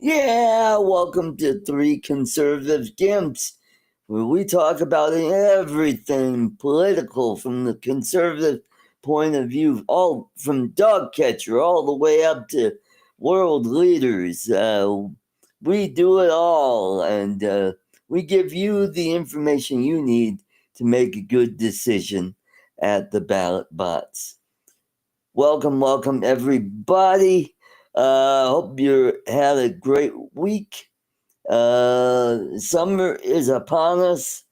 Yeah, welcome to Three Conservative Gimps, where we talk about everything political from the conservative point of view, all from dog catcher all the way up to world leaders. We do it all, and we give you the information you need to make a good decision at the ballot box. Welcome, everybody. Hope you had a great week. Summer is upon us,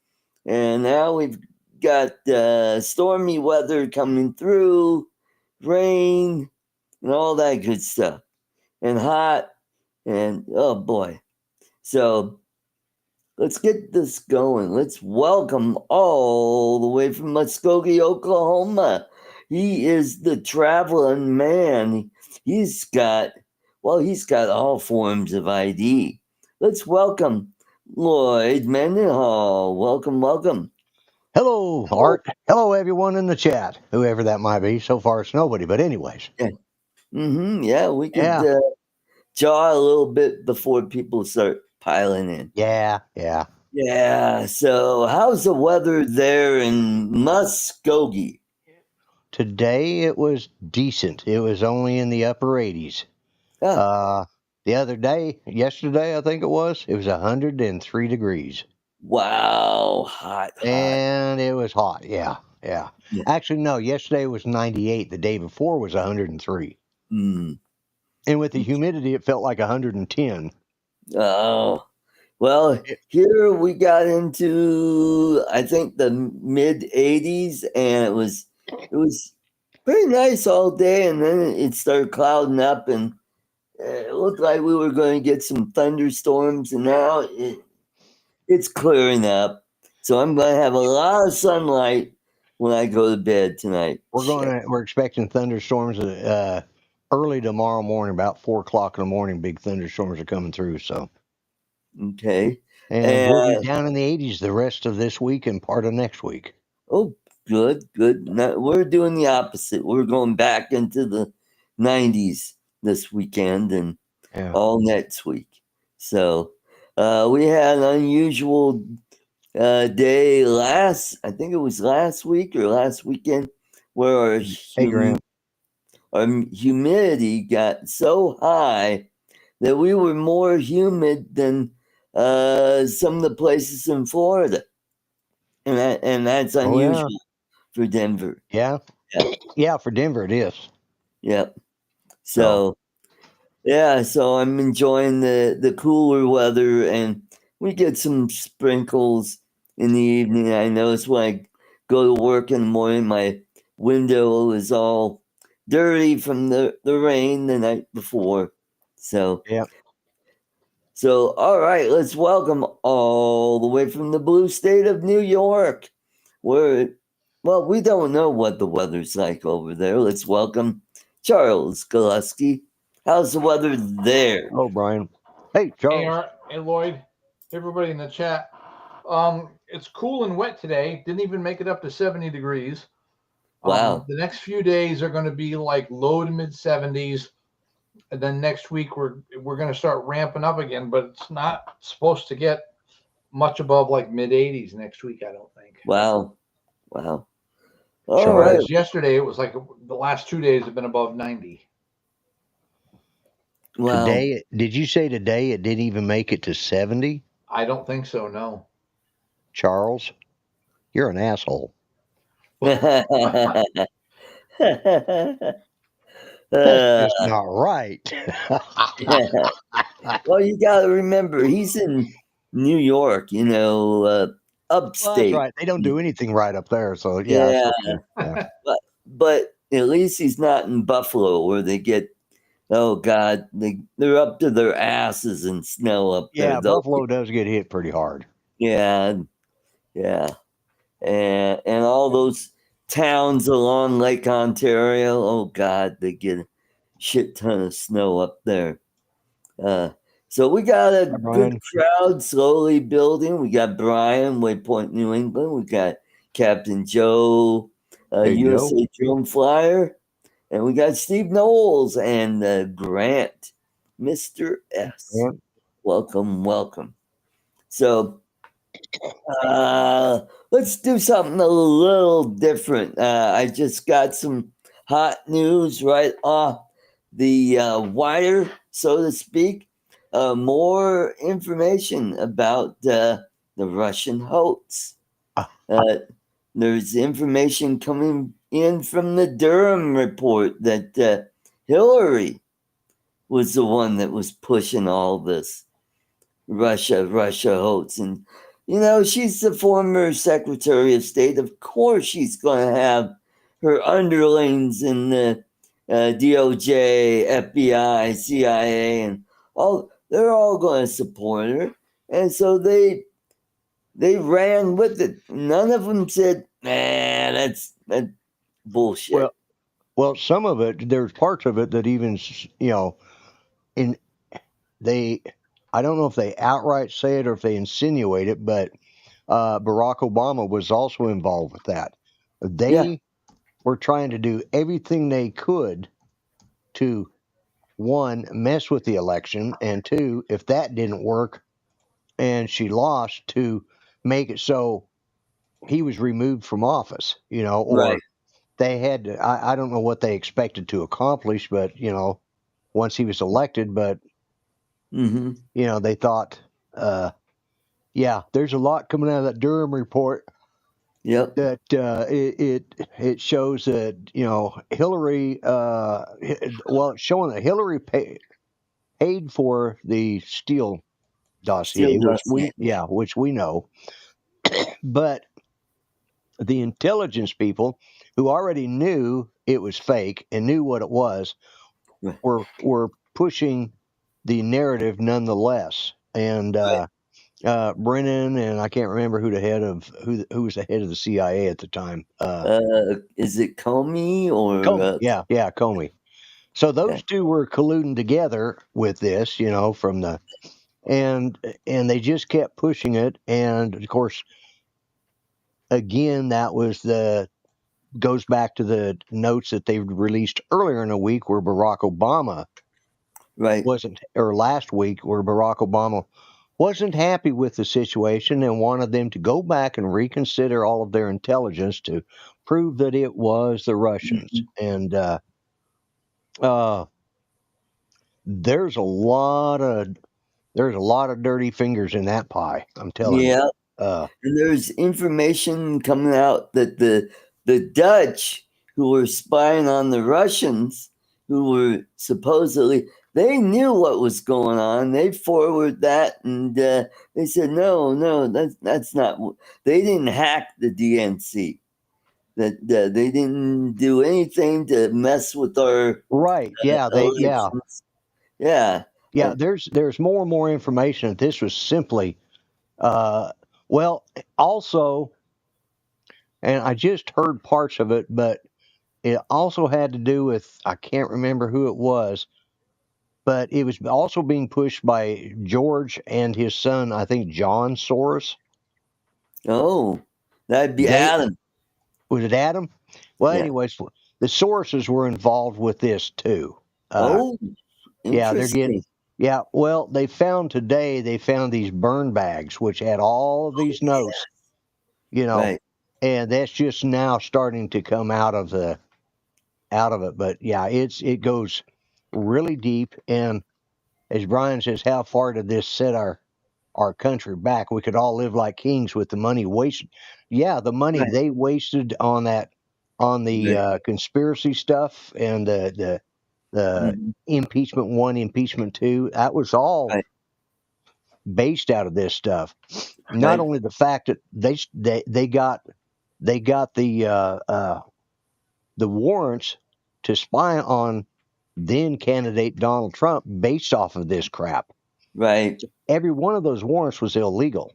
and now we've got stormy weather coming through, rain, and all that good stuff, and hot, and oh boy. So let's get this going. Let's welcome all the way from Muskogee, Oklahoma. He is the traveling man. He's got all forms of ID. Let's welcome Lloyd Mendenhall. Welcome. Hello, Art. Hello, everyone in the chat, whoever that might be. So far, it's nobody, but anyways. Yeah, we could jaw a little bit before people start piling in. Yeah. Yeah, so how's the weather there in Muskogee? Today, it was decent. It was only in the upper 80s. Oh. The other day, yesterday, I think it was 103 degrees. Wow, hot. And it was hot, yeah. Actually, no, yesterday was 98. The day before was 103. Mm. And with the humidity, it felt like 110. Oh, well, here we got into, I think, the mid 80s, and it was pretty nice all day, and then it started clouding up, and it looked like we were going to get some thunderstorms, and now it's clearing up. So I'm going to have a lot of sunlight when I go to bed tonight. We're expecting thunderstorms early tomorrow morning, about 4:00 in the morning. Big thunderstorms are coming through. So okay, and we'll be down in the 80s the rest of this week and part of next week. Oh, good. Now, we're doing the opposite. We're going back into the 90s this weekend and all next week. So we had an unusual day I think it was last week or last weekend, where our humidity got so high that we were more humid than some of the places in Florida. And that's unusual for Denver. Yeah, for Denver it is. Yep. So I'm enjoying the cooler weather, and we get some sprinkles in the evening. I notice when I go to work in the morning, my window is all dirty from the rain the night before. So So, all right, let's welcome all the way from the blue state of New York, where, well, we don't know what the weather's like over there. Let's welcome Charles Gillespie. How's the weather there? Oh, Brian. Hey, Charles. Hey, Art. Hey, Lloyd. Hey, everybody in the chat. It's cool and wet today. Didn't even make it up to 70 degrees. Wow. The next few days are going to be like low to mid 70s. And then next week we're going to start ramping up again, but it's not supposed to get much above like mid 80s next week, I don't think. Wow. All right. Yesterday it was like the last 2 days have been above 90. Wow. Today, did you say today it didn't even make it to 70? I don't think so, no. Charles, you're an asshole. That's just not right. Well, you got to remember, he's in New York, upstate. Well, that's right. They don't do anything right up there. So, yeah. But at least he's not in Buffalo, where they get, oh, God, they're up to their asses in snow up there. Yeah, Buffalo does get hit pretty hard. Yeah. And all those towns along Lake Ontario, oh God, they get a shit ton of snow up there. So we got a good crowd slowly building. We got Brian, Waypoint, New England. We got Captain Joe, USA Drone Flyer. And we got Steve Knowles and Grant Mr. S. Yeah. Welcome, welcome. So let's do something a little different. I just got some hot news right off the wire, so to speak. More information about the Russian hoax. There's information coming in from the Durham report that Hillary was the one that was pushing all this Russia hoax. And, she's the former Secretary of State. Of course, she's going to have her underlings in the DOJ, FBI, CIA, and all. They're all going to support her. And so they ran with it. None of them said, "Man, that's bullshit." Well, some of it, there's parts of it that even, in I don't know if they outright say it or if they insinuate it, but Barack Obama was also involved with that. They were trying to do everything they could to, one, mess with the election, and two, if that didn't work and she lost, to make it so he was removed from office, or Right. they had to, I don't know what they expected to accomplish, but, once he was elected, but, they thought, there's a lot coming out of that Durham report. Yep. That it shows that Hillary it's showing that Hillary paid for the Steele dossier, which we know, but the intelligence people who already knew it was fake and knew what it was Right. were pushing the narrative nonetheless, and Brennan, and I can't remember who was the head of the CIA at the time. Is it Comey or Comey? Comey. So those two were colluding together with this, from the and they just kept pushing it, and of course, again, that goes back to the notes that they released earlier in the week where Barack Obama last week where Barack Obama wasn't happy with the situation and wanted them to go back and reconsider all of their intelligence to prove that it was the Russians. And there's a lot of dirty fingers in that pie, I'm telling you. And there's information coming out that the Dutch, who were spying on the Russians, who were supposedly, they knew what was going on. They forwarded that, and they said, no, that's not. They didn't hack the DNC. That they didn't do anything to mess with our right. elections. There's more and more information that this was simply, also, and I just heard parts of it, but it also had to do with, I can't remember who it was, but it was also being pushed by George and his son, I think John Soros. Oh, that'd be Adam. Was it Adam? Well, anyways, the Soroses were involved with this too. Interesting. They found these burn bags which had all of these notes, and that's just now starting to come out of it. But it goes really deep, and as Brian says, how far did this set our country back? We could all live like kings with the money wasted. The money they wasted on the conspiracy stuff and the impeachment 1, impeachment 2, that was all based out of this stuff. Not only the fact that they got the warrants to spy on then candidate Donald Trump based off of this crap. Right. Every one of those warrants was illegal.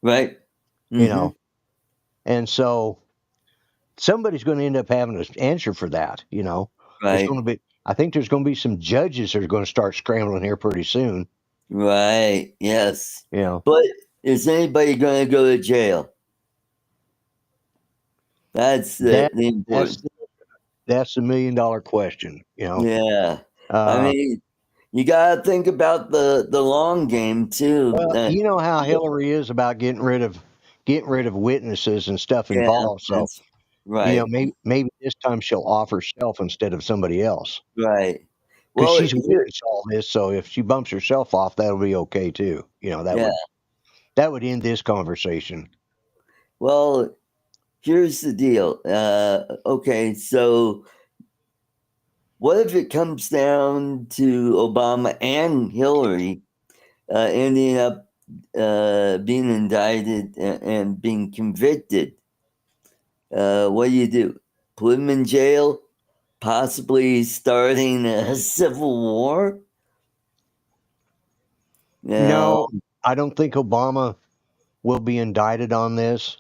Right. And so somebody's going to end up having to answer for that. There's going to be. I think there's going to be some judges that are going to start scrambling here pretty soon. Right. Yes. But is anybody going to go to jail? That's the important. That's the $1 million question. I mean, You gotta think about the long game too. Well, you know how Hillary is about getting rid of witnesses and stuff Yeah, involved. So that's right. maybe this time she'll off herself instead of somebody else, Right. because Well, she's a witness to all this. So if she bumps herself off, that'll be okay too. yeah. That would end this conversation. Well, here's the deal. Okay, so what if it comes down to Obama and Hillary ending up being indicted and being convicted? What do? Put them in jail, possibly starting a civil war? No, I don't think Obama will be indicted on this.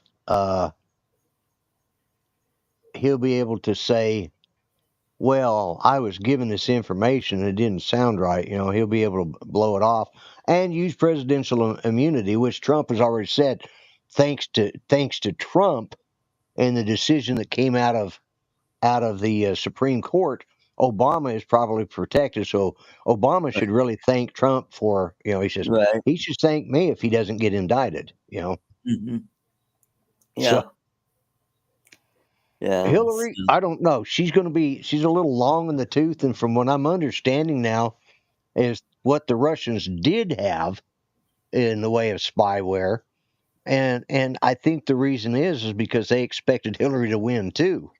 He'll be able to say, well, I was given this information and it didn't sound right. He'll be able to blow it off and use presidential immunity, which Trump has already said, thanks to Trump and the decision that came out of the Supreme Court, Obama is probably protected. So Obama should really thank Trump for, he should thank me if he doesn't get indicted, Mm-hmm. Yeah. So, yeah. Hillary, I don't know. She's a little long in the tooth. And from what I'm understanding now is what the Russians did have in the way of spyware. And I think the reason is because they expected Hillary to win too.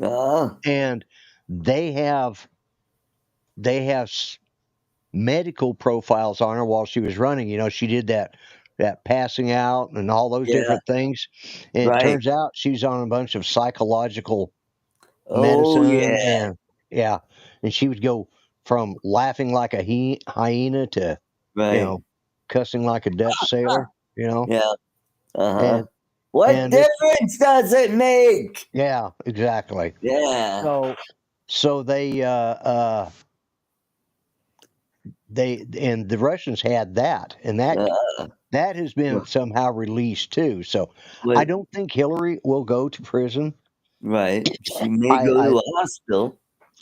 And they have medical profiles on her while she was running. She did that passing out and all those different things. And it turns out she's on a bunch of psychological medicine. And she would go from laughing like a hyena to cussing like a Dutch sailor. Yeah. And what difference does it make? Yeah, exactly. Yeah. So they and the Russians had that, and that has been somehow released too. So I don't think Hillary will go to prison. Right. She may go to a hospital.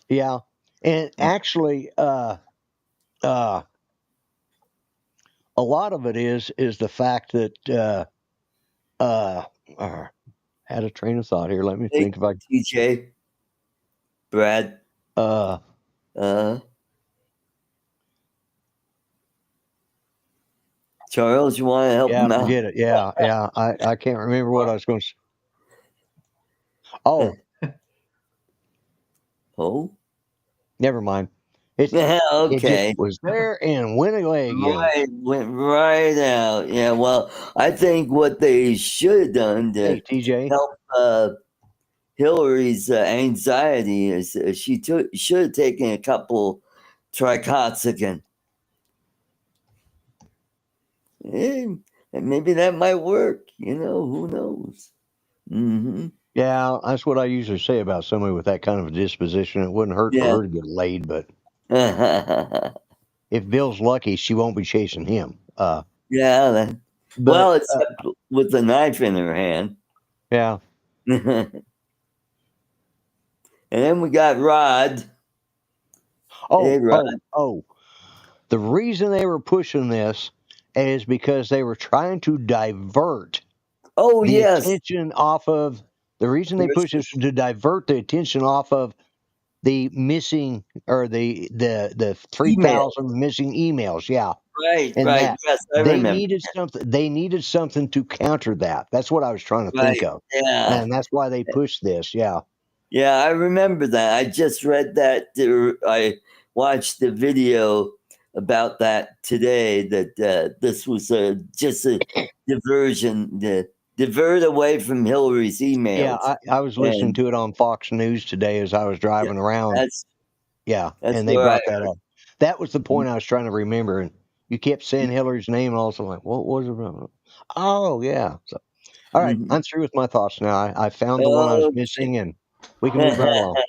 Yeah. And actually, a lot of it is the fact that had a train of thought here. Let me think if I TJ, Brad. Charles, you want to help him out? Forget it. Yeah. I can't remember what I was going to say. Oh. Never mind. Okay. It was there and went away again. Went right out. Yeah. Well, I think what they should have done to help Hillary's anxiety is she should have taken a couple tricoxagon. And maybe that might work. Who knows? Mm-hmm. Yeah, that's what I usually say about somebody with that kind of a disposition. It wouldn't hurt for her to get laid, but if Bill's lucky, she won't be chasing him. Well, except with the knife in her hand. Yeah. And then we got Rod. The reason they were pushing this is because they were trying to divert attention off of the reason they pushed this to divert the attention off of the missing or the 3,000 missing emails. Yeah. Right. And right. Yes, I remember. They needed something to counter that. That's what I was trying to think of. Yeah. And that's why they pushed this. Yeah. Yeah, I remember that. I just read that. I watched the video about that today, that this was just a diversion to divert away from Hillary's emails. Yeah, I was listening to it on Fox News today as I was driving around. And they brought that up. That was the point I was trying to remember. And you kept saying Hillary's name, and also like, what was it about? Oh, yeah. So, all right, I'm through with my thoughts now. I found the one I was missing, and we can move right along.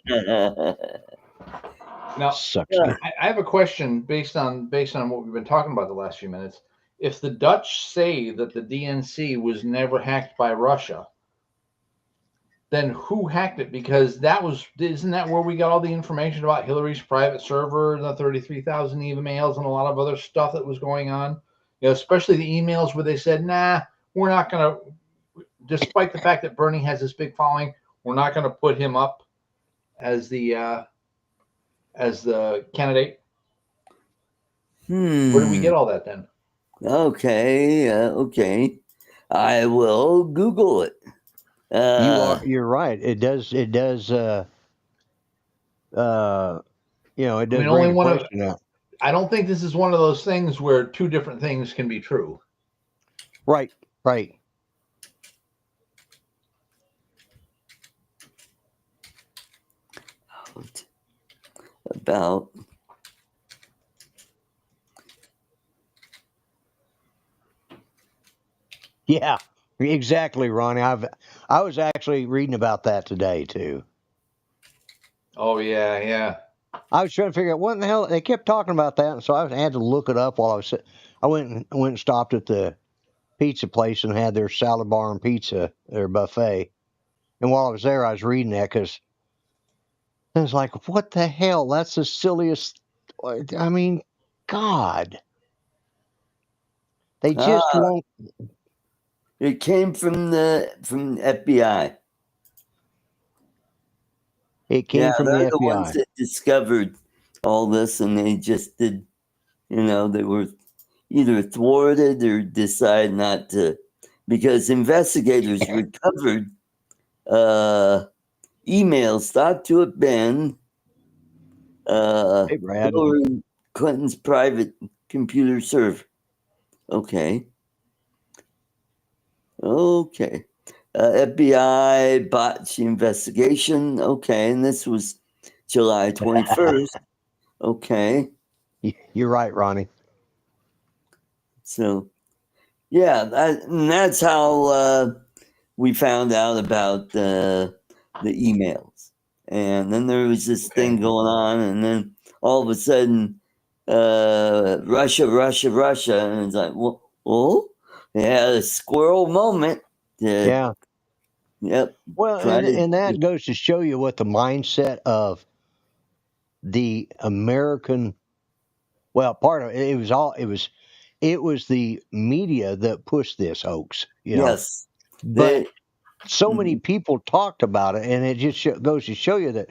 Now, I have a question based on what we've been talking about the last few minutes. If the Dutch say that the DNC was never hacked by Russia, then who hacked it? Because isn't that where we got all the information about Hillary's private server, the 33,000 emails, and a lot of other stuff that was going on? Especially the emails where they said, "Nah, we're not going to," despite the fact that Bernie has this big following, we're not going to put him up as the candidate. Where do we get all that then? Okay. I will Google it. You're right. It does. It does. It does bring a question out. I don't think this is one of those things where two different things can be true. Right. About Yeah, exactly, Ronnie. I was actually reading about that today too. Oh yeah. I was trying to figure out what in the hell they kept talking about that, and so I had to look it up while I went and stopped at the pizza place and had their salad bar and pizza, their buffet. And while I was there, I was reading that because I was like, "What the hell? That's the silliest." I mean, God, they just won't. It came from the FBI. It came from the FBI. The ones that discovered all this, and they just did. They were either thwarted or decided not to, because investigators recovered emails thought to have been Hillary Clinton's private computer server. Okay. FBI botched the investigation. Okay, and this was July 21st. Okay. You're right, Ronnie. So, yeah, that's how we found out about the emails. And then there was this thing going on, and then all of a sudden, Russia, and it's like, well, they had a squirrel moment. Yeah. Yep. Well, and that goes to show you what the mindset of the American. Well, part of it was the media that pushed this hoax. Yes. But so many people talked about it, and it just goes to show you that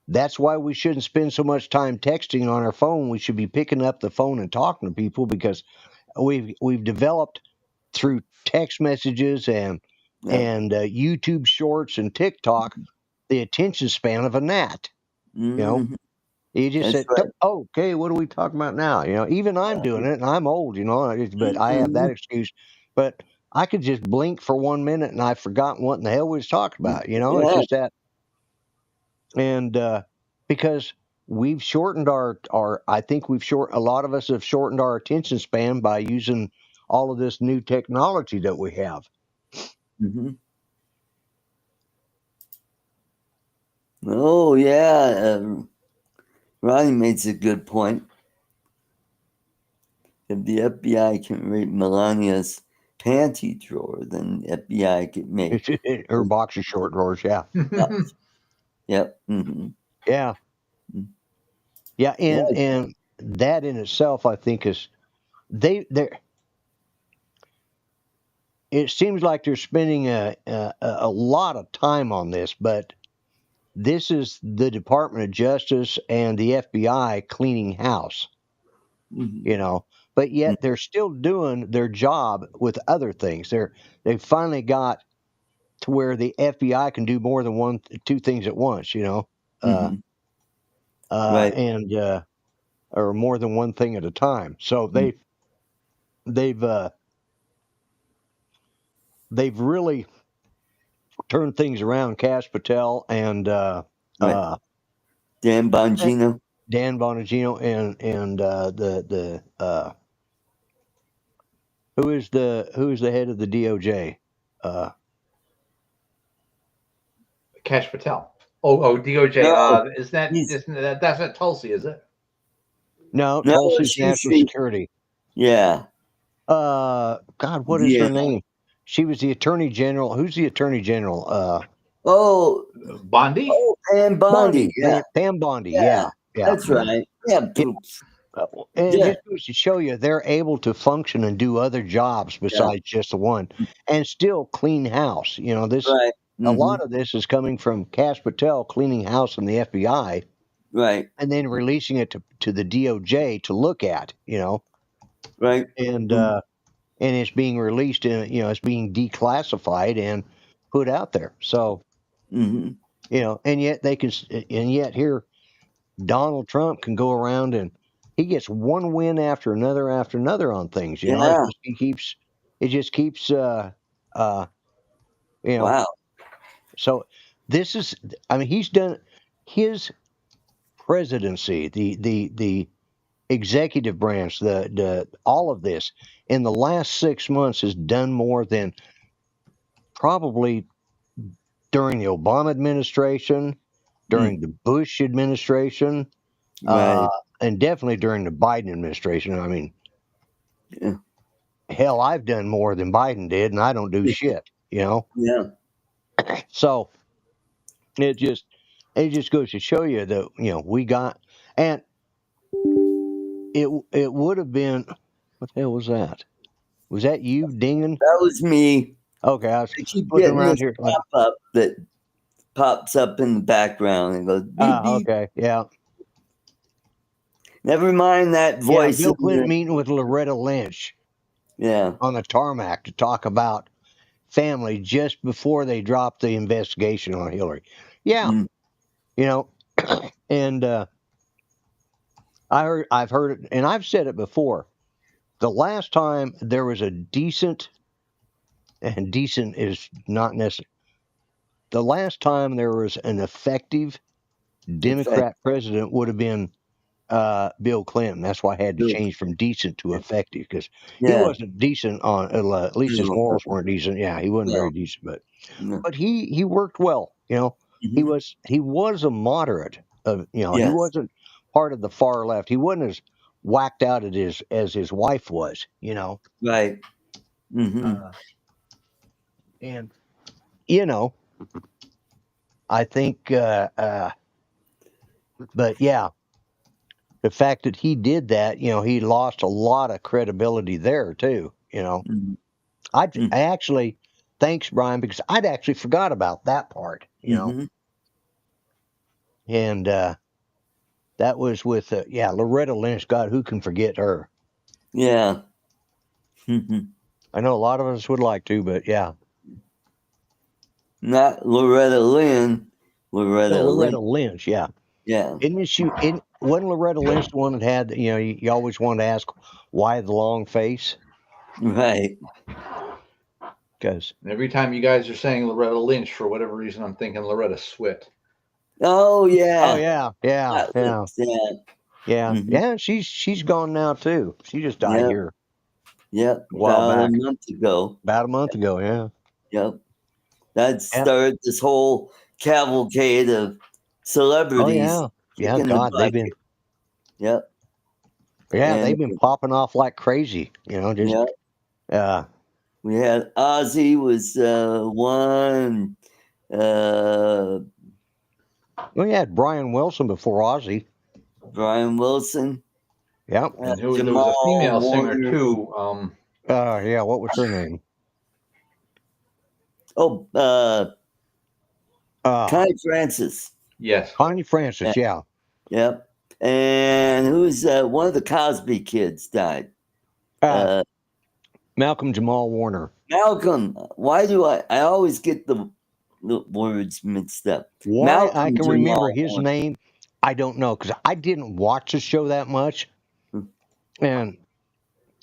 that's why we shouldn't spend so much time texting on our phone. We should be picking up the phone and talking to people, because we've developed through text messages and YouTube Shorts and TikTok the attention span of a gnat. Mm-hmm. You just said, okay, what are we talking about now? Even I'm doing it, and I'm old, but I have that excuse. But I could just blink for 1 minute, and I've forgotten what in the hell we was talking about. It's just that. And because we've shortened I think a lot of us have shortened our attention span by using all of this new technology that we have. Mm-hmm. Oh, yeah. Ronnie makes a good point. If the FBI can raid Melania's panty drawer, then the FBI could make her boxer short drawers. Yeah. Yep. Mm-hmm. Yeah. Yeah. And that in itself, I think, is it seems like they're spending a lot of time on this, but this is the Department of Justice and the FBI cleaning house, but yet they're still doing their job with other things. They finally got to where the FBI can do more than two things at once, Right. and or more than one thing at a time. So they've really turned things around. Cash Patel and Dan Bongino. and the who is the head of the DOJ? Cash Patel. Oh, DOJ. No, that's not Tulsi, is it? No, Tulsi's National Security. Yeah. God, what is her name? She was the Attorney General. Who's the Attorney General? Oh, Bondi? Pam Bondi. Yeah, Pam Bondi. yeah, Yeah. that's right. Yeah, poops. And it Yeah, just goes to show you they're able to function and do other jobs besides just the one, and still clean house. This right. a lot of this is coming from Kash Patel cleaning house in the FBI Right, and then releasing it to the DOJ to look at. right. And Mhm. and it's being released in it's being declassified and put out there. So Mhm. and yet here Donald Trump can go around and he gets one win after another on things. Yeah. It just keeps uh you know Wow. so this is, I mean, he's done his presidency, the executive branch, the all of this in the last 6 months has done more than probably during the Obama administration, during the Bush administration, Right. and definitely during the Biden administration. I mean, Yeah. hell, I've done more than Biden did, and I don't do shit. Yeah. So it just goes to show you that we got, and it would have been, what the hell was that? Was that you dinging? That was me. Okay, I was I keep looking getting around this here. pop up that pops up in the background and goes beep beep. Okay, yeah. Never mind that Yeah, voice. Bill in Clinton there. meeting with Loretta Lynch Yeah. on the tarmac to talk about family just before they dropped the investigation on Hillary. Yeah, Mm. and I've heard it, and I've said it before. The last time there was a decent, and decent is not necessary. The last time there was an effective Democrat president would have been Bill Clinton. That's why I had to change from decent to effective, because he Yeah. wasn't decent on, at least his morals weren't decent. Yeah, he wasn't very decent, No. but he worked well. He was a moderate. He Yes. wasn't part of the far left. He wasn't as whacked out as his wife was. Right. Mm-hmm. And I think, but yeah, the fact that he did that, he lost a lot of credibility there too. Mm-hmm. I actually, thanks, Brian, because I'd actually forgot about that part. Mm-hmm. And that was with Loretta Lynch. God, who can forget her? Yeah. Mm-hmm. I know a lot of us would like to, but yeah. Not Loretta Lynn. Loretta Lynch, yeah. Yeah. Wasn't Loretta Lynch the one that had, you always wanted to ask why the long face? Right. Because every time you guys are saying Loretta Lynch, for whatever reason, I'm thinking Loretta Swit. Oh yeah. Oh yeah. Mm-hmm. Yeah, she's gone now too. She just died here. Yep. A while back. About a month ago. Yeah. Yep. That started this whole cavalcade of celebrities. Oh yeah. Yeah, God, they've been. Yep. Yeah, they've been popping off like crazy. Just. Yeah. We had Ozzy was one. We had Brian Wilson before Ozzy. Brian Wilson. Yep. And there was a female singer too. Yeah, what was her name? Oh, Connie Francis. Yes. Connie Francis, yeah. Yep. And who's one of the Cosby kids died? Malcolm Jamal Warner. Malcolm. Why do I always get the words mixed up? Why Malcolm I can Jamal remember his Warner. name, I don't know, because I didn't watch the show that much. And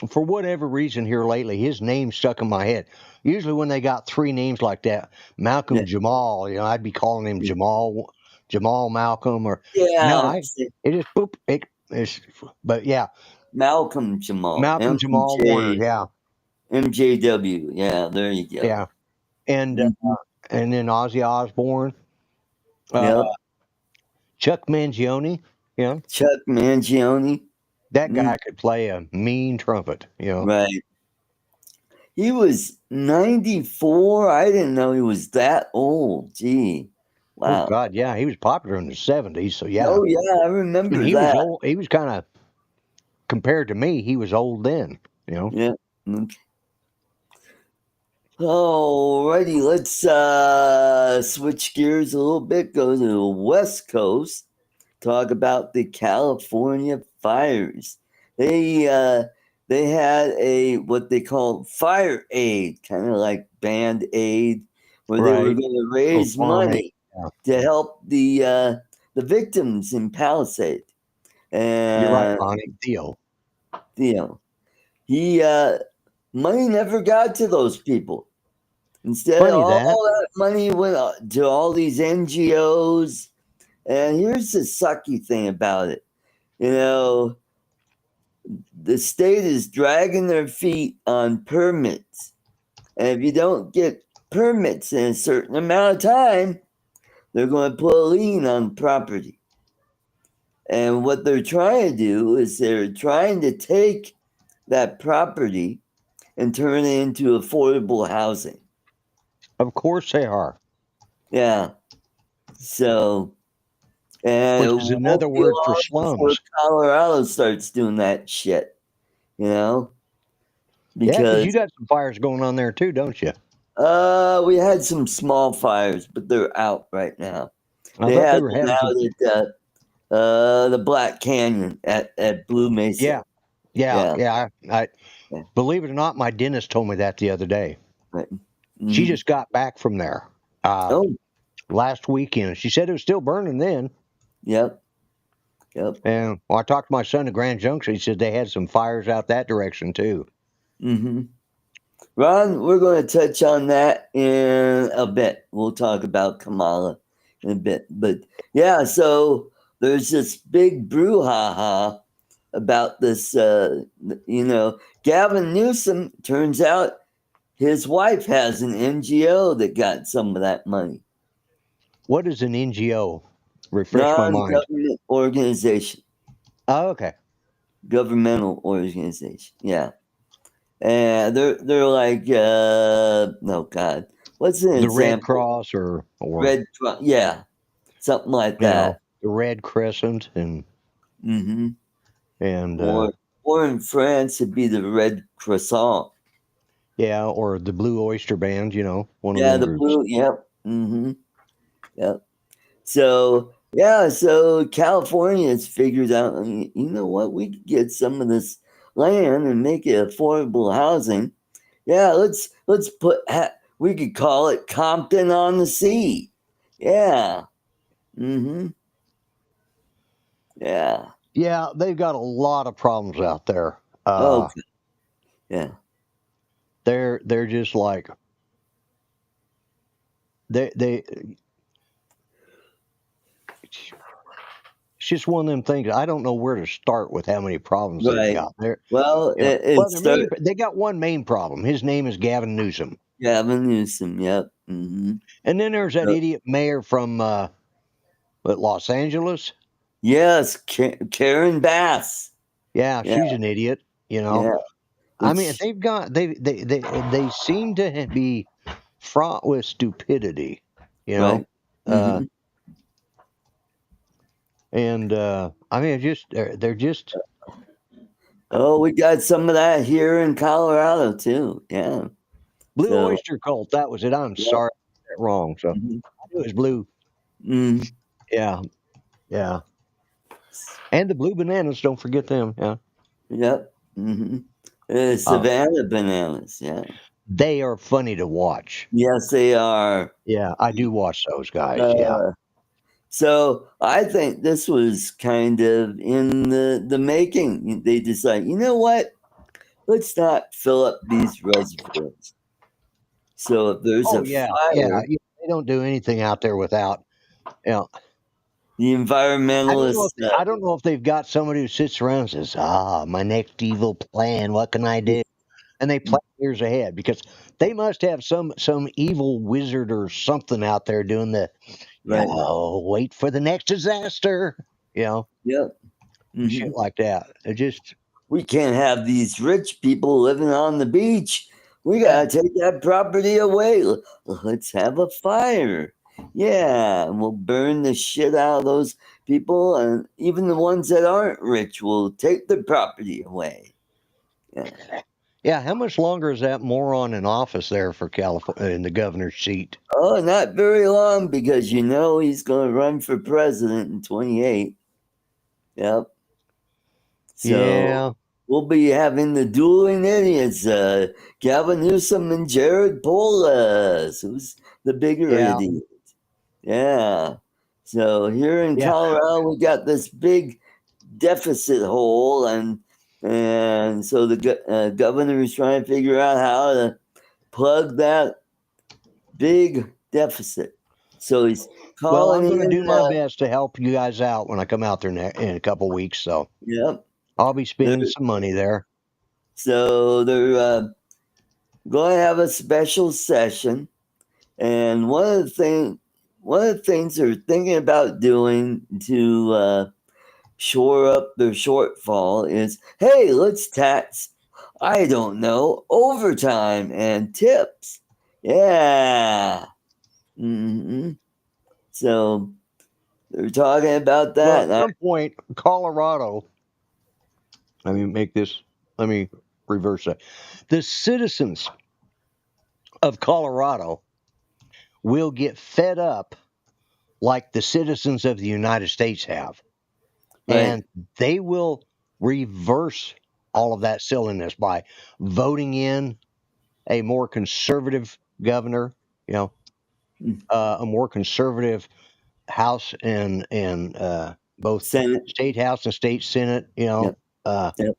for whatever reason here lately, his name stuck in my head. Usually when they got three names like that, Malcolm Jamal, I'd be calling him Jamal Malcolm, or it just boop. But yeah, Malcolm Jamal. Jamal Warner, yeah. MJW, yeah, there you go. Yeah, and then Ozzy Osbourne, Chuck Mangione, Chuck Mangione. That guy could play a mean trumpet, Right. He was 94. I didn't know he was that old. Gee. Oh Wow. God, yeah, he was popular in the 70s. So yeah, Oh, yeah, I and remember he was that. old. He was kind of compared to me. He was old then. You know. Yeah. Okay. Alrighty, let's switch gears a little bit, go to the West Coast, talk about the California fires. They had a what they call fire aid, kind of like Band Aid, where they were Right. going to raise Farm aid, money yeah. to help the victims in Palisades. You're right, And Bonnie. Theo. you know, he money never got to those people. Instead, Funny all that. that money went to all these NGOs. And here's the sucky thing about it. You know, the state is dragging their feet on permits. And if you don't get permits in a certain amount of time, they're going to put a lien on property. And what they're trying to do is they're trying to take that property and turn it into affordable housing. Of course they are. Yeah. So, and Which it is won't another be word for long before slums. Colorado starts doing that shit, you know? Yeah, because you Because got some fires going on there too, don't you? we had some small fires, but they're out right now. I They thought they had were one having some. out at the Black Canyon at Blue Mesa. Yeah, I Yeah. believe it or not, my dentist told me that the other day. Right. She Mhm. just got back from there Oh, last weekend. She said it was still burning then. yep. And I talked to my son at Grand Junction. He said they had some fires out that direction too. Mm-hmm. Ron, we're going to touch on that in a bit. We'll talk about Kamala in a bit. But yeah, so there's this big brouhaha about this. Gavin Newsom, turns out his wife has an NGO that got some of that money. What is an NGO? Refresh my mind. Non-government organization. Oh, okay. Governmental organization. Yeah. And they're like, no God, what's an The example? Red Cross or Red Cross, yeah, something like that. The Red Crescent Mm-hmm. and or in France it'd be the Red Croissant. yeah, or the Blue Oyster Band. One of Yeah, them the groups. blue. Yep. Mm-hmm. Yep. So yeah, so California has figured out. You know what? We could get some of this land and make it affordable housing. Yeah, let's put. We could call it Compton on the Sea. Yeah. Mm-hmm. Yeah. Yeah, they've got a lot of problems out there. Okay. Yeah. They're just like they it's just one of them things. I don't know where to start with how many problems they've Right. got there. Well, They got one main problem. His name is Gavin Newsom. Gavin Newsom. Yep. Mm-hmm. And then there's that idiot mayor from Los Angeles. Yes, Karen Bass. Yeah, she's an idiot. Yeah. I mean, they've got they seem to be fraught with stupidity. Right. Mm-hmm. And I mean, they're just. Oh, we got some of that here in Colorado too. Yeah. Blue Oyster Cult. That was it. I'm sorry, I got that wrong. So I knew it was blue. Mm-hmm. Yeah. And the blue bananas. Don't forget them. Yeah. Yep. Mm-hmm. Savannah bananas. Yeah. They are funny to watch. Yes, they are. Yeah, I do watch those guys. Yeah. So I think this was kind of in the making. They decide, you know what? Let's not fill up these reservoirs. So if there's a fire, they don't do anything out there without, the environmentalists. I don't know if they've got somebody who sits around and says, my next evil plan, what can I do? And they plan years ahead because they must have some evil wizard or something out there doing the, wait for the next disaster, Yep. Shit like that. It just. We can't have these rich people living on the beach We gotta take that property away. Let's have a fire. Yeah, and we'll burn the shit out of those people, and even the ones that aren't rich will take the property away. Yeah. Yeah, how much longer is that moron in office there for California in the governor's seat? Oh, not very long, because he's going to run for president in 28. Yep. So Yeah. we'll be having the dueling idiots, Gavin Newsom and Jared Polis. Who's the bigger Yeah. idiot? Yeah. So here in Yeah. Colorado, we got this big deficit hole, and so the governor is trying to figure out how to plug that big deficit. So he's Well, I'm calling going to in. do my best to help you guys out when I come out there in a couple weeks. So Yep. I'll be spending some money there. So they're going to have a special session, and one of the things they're thinking about doing to shore up their shortfall is, hey, let's tax, I don't know, overtime and tips. Yeah. Mm-hmm. So they're talking about that. Well, at some point, Colorado. Let me reverse that. The citizens of Colorado will get fed up like the citizens of the United States have. Right. And they will reverse all of that silliness by voting in a more conservative governor, a more conservative House and both Senate. state House and state Senate, Yep. Yep.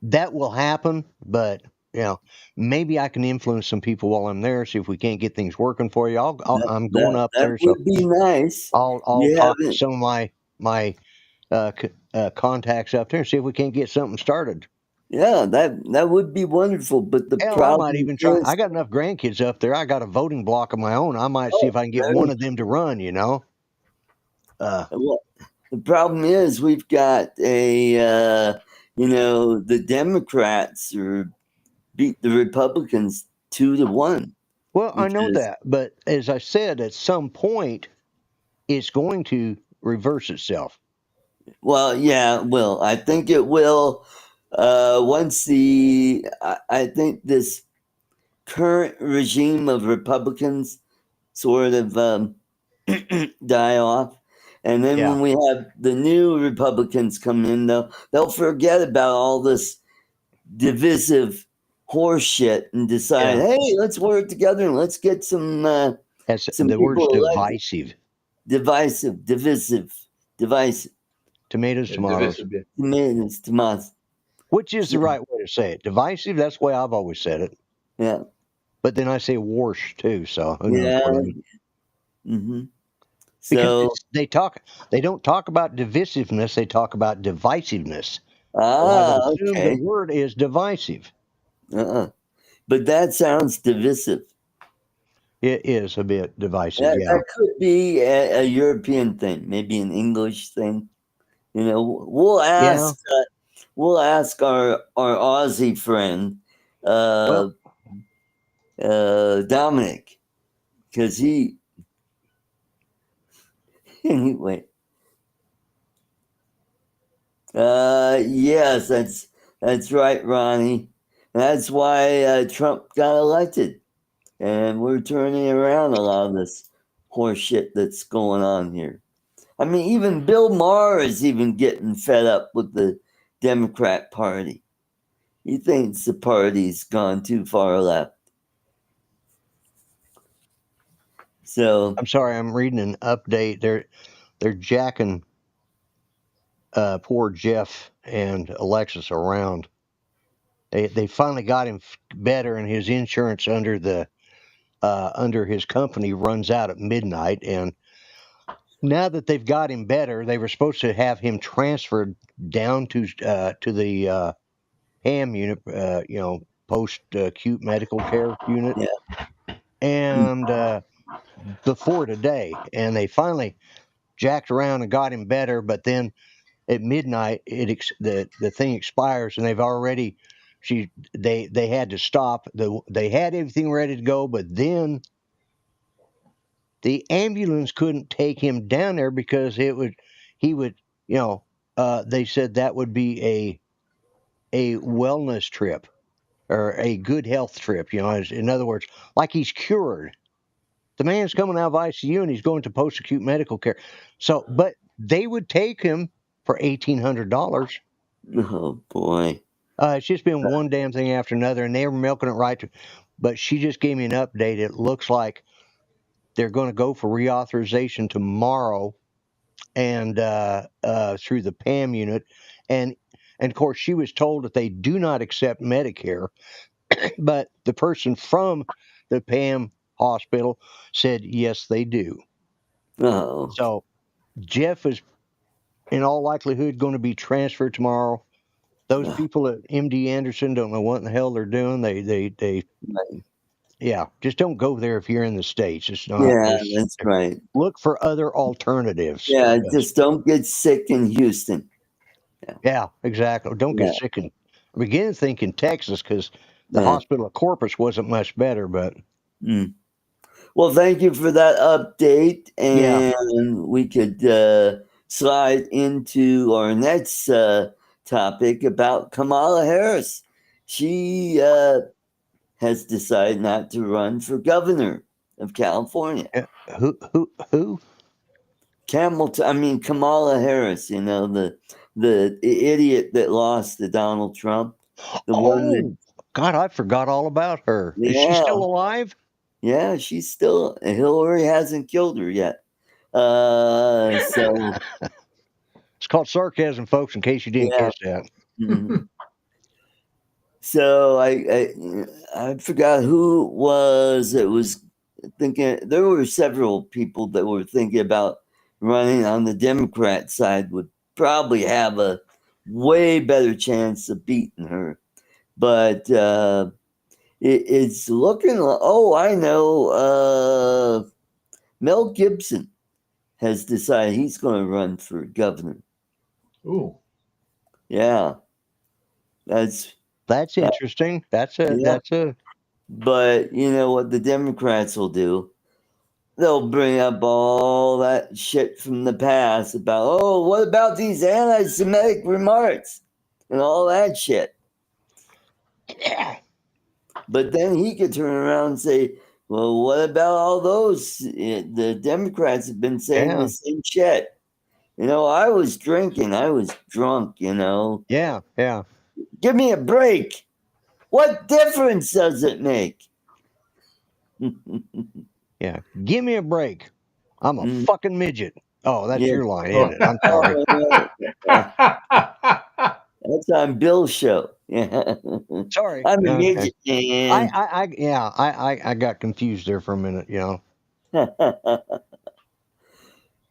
that will happen. But maybe I can influence some people while I'm there. See if we can't get things working for you. I'm going up there, That so would be nice. I'll You talk to haven't- some of my contacts up there and see if we can't get something started. Yeah, that would be wonderful. But the Hell, I problem might even try. is, I got enough grandkids up there. I got a voting block of my own. I might see if I can get very- one of them to run. well, the problem is we've got the Democrats beat the Republicans 2-1. Well, I know Because- that, but as I said, at some point, it's going to reverse itself. Well, yeah, well, I think it will. Once I think this current regime of Republicans sort of die off, and then Yeah. when we have the new Republicans come in, they'll forget about all this divisive horse shit and decide, Yeah. hey, let's work together and let's get some That's some the word's people elected. divisive. Divisive. Tomatoes, tomatoes. Tomatoes. Which is the right way to say it? Divisive. That's the way I've always said it. Yeah. But then I say warsh too. So who knows Yeah. what I mean. Mm-hmm. Because So they don't talk about divisiveness. They talk about divisiveness. Well, I would assume okay. the word is divisive. But that sounds divisive. It is a bit divisive. Yeah. That could be a European thing, maybe an English thing. We'll ask. We'll ask our Aussie friend, Dominic, because he. Anyway. Yes, that's right, Ronnie. That's why Trump got elected, and we're turning around a lot of this horse shit that's going on here. I mean, even Bill Maher is even getting fed up with the Democrat Party. He thinks the party's gone too far left. So I'm sorry, I'm reading an update. They're jacking poor Jeff and Alexis around. They finally got him better, and his insurance under his company runs out at midnight. And now that they've got him better, they were supposed to have him transferred down to the HAM unit, post acute medical care unit. Yeah. And before today, and they finally jacked around and got him better. But then at midnight, the thing expires, and they've already they had to stop. They had everything ready to go, but then the ambulance couldn't take him down there because he would, they said that would be a wellness trip or a good health trip. In other words, like he's cured. The man's coming out of ICU and he's going to post-acute medical care. So, but they would take him for $1,800. Oh boy. It's just been one damn thing after another, and they were milking it right. But she just gave me an update. It looks like they're going to go for reauthorization tomorrow, and through the PAM unit, and of course she was told that they do not accept Medicare, but the person from the PAM hospital said yes they do. Oh. So Jeff is in all likelihood going to be transferred tomorrow. Those people at MD Anderson don't know what in the hell they're doing. Yeah, just don't go there if you're in the States. It's not. Yeah, that's right. Look for other alternatives. Yeah, just don't get sick in Houston. Yeah, exactly. Don't get sick in. I began thinking Texas because the hospital of Corpus wasn't much better, but. Well, thank you for that update, and we could slide into our next topic about Kamala Harris. She has decided not to run for governor of California. Who? Kamala Harris. The idiot that lost to Donald Trump. God, I forgot all about her. Yeah. Is she still alive? Yeah, she's still. Hillary hasn't killed her yet. So it's called sarcasm, folks. In case you didn't catch that. Mm-hmm. So I forgot who it was thinking. There were several people that were thinking about running on the Democrat side would probably have a way better chance of beating her, but it's looking like, I know, Mel Gibson has decided he's going to run for governor. Ooh. Yeah. That's interesting. That's a. But you know what the Democrats will do? They'll bring up all that shit from the past about, what about these anti-Semitic remarks and all that shit? Yeah. But then he could turn around and say, well, what about all those? The Democrats have been saying the same shit. I was drinking. I was drunk, Yeah. Give me a break. What difference does it make? Yeah. Give me a break. I'm a fucking midget. Oh, that's your line, isn't it? I'm sorry. That's on Bill's show. Yeah. Sorry. I'm a midget, man. I got confused there for a minute,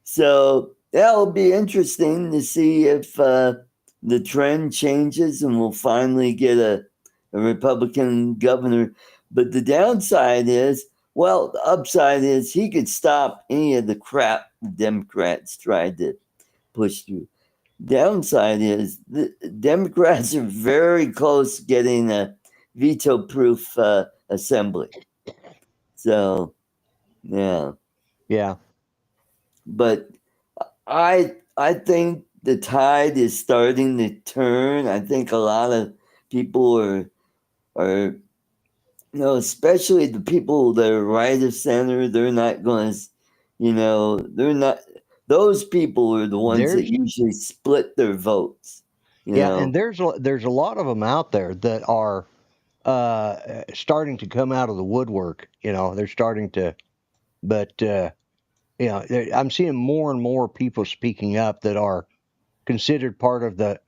So that'll be interesting to see if the trend changes and we'll finally get a Republican governor. But the downside is, the upside is he could stop any of the crap the Democrats tried to push through. Downside is the Democrats are very close to getting a veto-proof assembly. So, yeah. But I think the tide is starting to turn. I think a lot of people are especially the people that are right of center. They're not going to, they're not. Those people are the ones that usually split their votes. And there's a lot of them out there that are starting to come out of the woodwork. They're starting to, but I'm seeing more and more people speaking up that are considered part of the,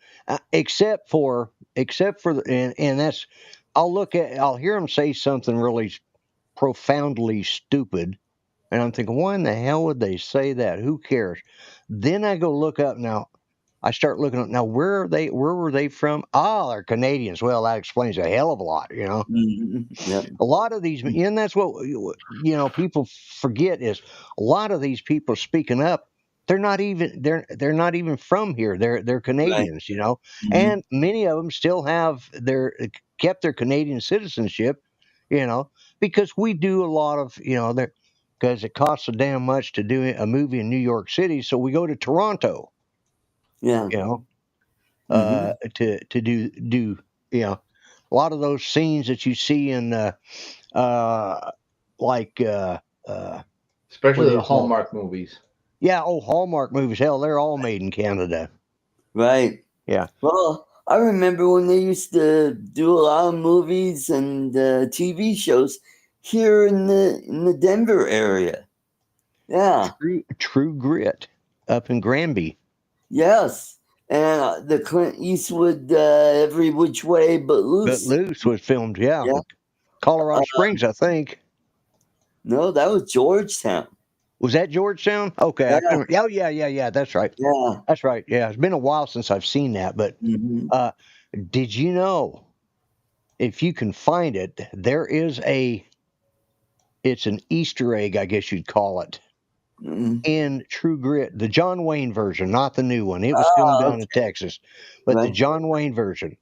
except for and that's, I'll hear them say something really profoundly stupid. And I'm thinking, why in the hell would they say that? Who cares? Then I go look up now. I start looking up now. Where were they from? They're Canadians. Well, that explains a hell of a lot, Mm-hmm. Yep. A lot of these, and that's what people forget is a lot of these people speaking up they're not even from here. They're Canadians, you know, Mhm. and many of them still have kept their Canadian citizenship, you know, because we do a lot of, you know, because it costs so damn much to do a movie in New York City, so we go to Toronto, Yeah. you know, Mhm. to do you know, a lot of those scenes that you see in like what Especially the is called, Hallmark movies. yeah, Hallmark movies, hell, they're all made in Canada. Right. Yeah. Well, I remember when they used to do a lot of movies and TV shows here in the Denver area. Yeah. True Grit up in Granby. Yes. And the Clint Eastwood Every Which Way But But Loose. Loose was filmed, yeah, Yeah. Colorado Springs, I think. No, that was Georgetown. Was that Georgetown? Okay, Yeah. I can. Oh, yeah. That's right. Yeah. That's right. Yeah, it's been a while since I've seen that. But Mhm. did you know, if you can find it, it's an Easter egg, I guess you'd call it, Mhm. in True Grit, the John Wayne version, not the new one. It was filmed down in Texas, but the Right. John Wayne version,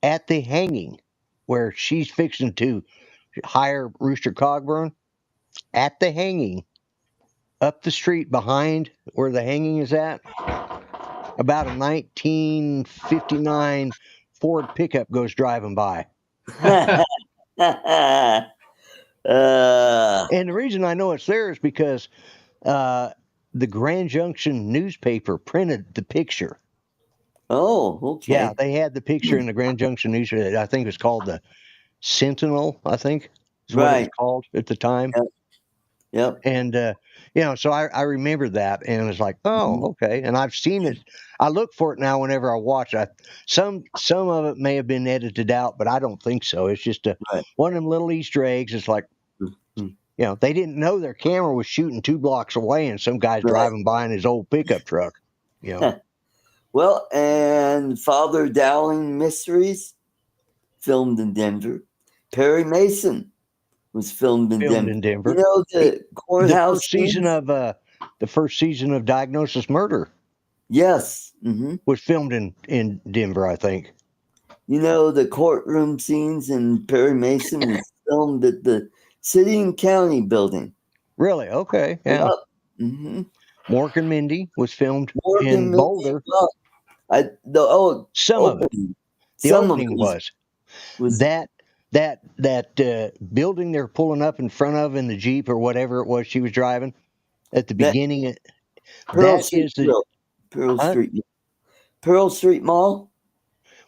at the hanging, where she's fixing to hire Rooster Cogburn, at the hanging, up the street behind where the hanging is at, about a 1959 Ford pickup goes driving by. uh, And the reason I know it's there is because the Grand Junction newspaper printed the picture. oh, okay. Yeah, they had the picture in the Grand Junction newspaper. I think it was called the Sentinel, I think is what it was Right. called at the time. Yep. Yep. And you know, so I remember that, and it's like, oh, Mhm. okay. And I've seen it. I look for it now whenever I watch it. Some of it may have been edited out, but I don't think so. It's just Right. one of them little Easter eggs. It's like, Mhm. you know, they didn't know their camera was shooting 2 blocks away, and some guy's Right. driving by in his old pickup truck. You know, Well, and Father Dowling Mysteries, filmed in Denver. Perry Mason was filmed in filmed Denver. in You Denver. know the The courthouse first season of Diagnosis Murder Yes. Mm-hmm. was filmed in Denver, I think. You know the courtroom scenes in Perry Mason was filmed at the City and County building. Really? Okay. Yeah. Yep. Mm-hmm. Mork and Mindy was filmed Morgan in Mindy. Boulder. Well, Some of it. opening. The Some of opening it was that building they're pulling up in front of in the Jeep or whatever it was she was driving at the that beginning. Pearl That Street is the Grill. Pearl huh? Street Pearl Street Mall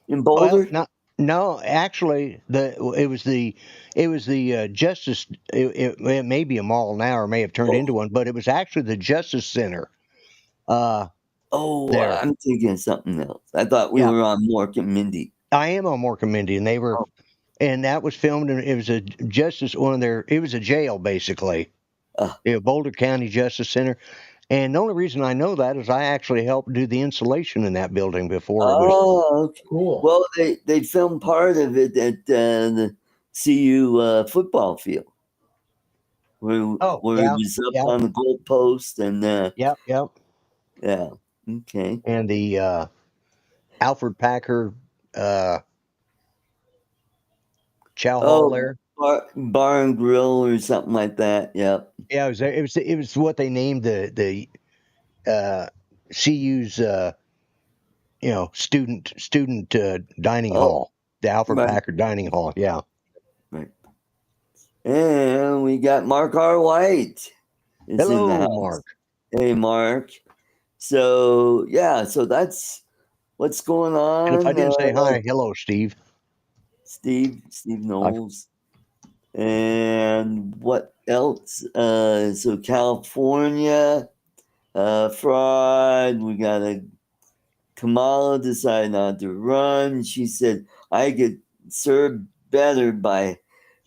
in Well, Boulder. no, actually, it was the Justice. It may be a mall now, or may have turned into one, but it was actually the Justice Center. Oh, There, I'm thinking of something else. I thought we yeah, were on Mork and Mindy. I am on Mork and Mindy, and Oh, that was filmed, and it was a Justice it was a jail basically, uh, the Boulder County Justice Center. And the only reason I know that is I actually helped do the insulation in that building before it was. oh, okay. Cool. Well, they filmed part of it at the CU football field, where Oh, it yeah, was up yeah, on the goalpost, and yep. yeah, okay. And the Alfred Packer chow hall Oh, there. bar and grill or something like that. Yep. Yeah, it was what they named the CU's student dining Oh, hall, the Alfred right, Packer dining hall. Yeah. right. And we got Mark R. White is in the Hello, house. Mark. Hey, Mark. So yeah, so that's what's going And if I on. didn't say hi, hello, Steve. Steve Knowles. And what else? So California, fraud. We got a Kamala decided not to run. She said, I get served better by